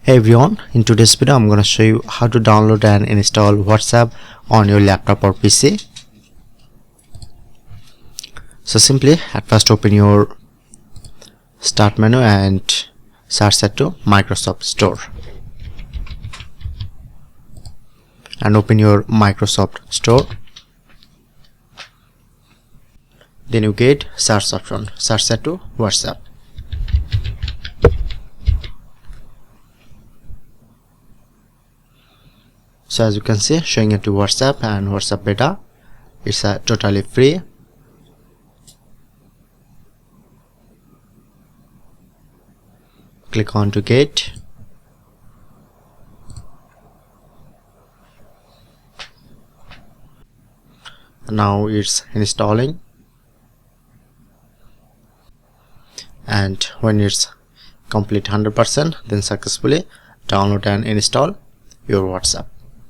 Hey everyone, in today's video I'm going to show you how to download and install WhatsApp on your laptop or PC. So simply at first open your start menu and search to Microsoft Store and open your Microsoft Store. Then you get search option, search to WhatsApp. So as you can see, showing it to WhatsApp and WhatsApp beta. It's totally free. Click on to get. Now it's installing, and when it's complete 100%, then successfully download and install your WhatsApp.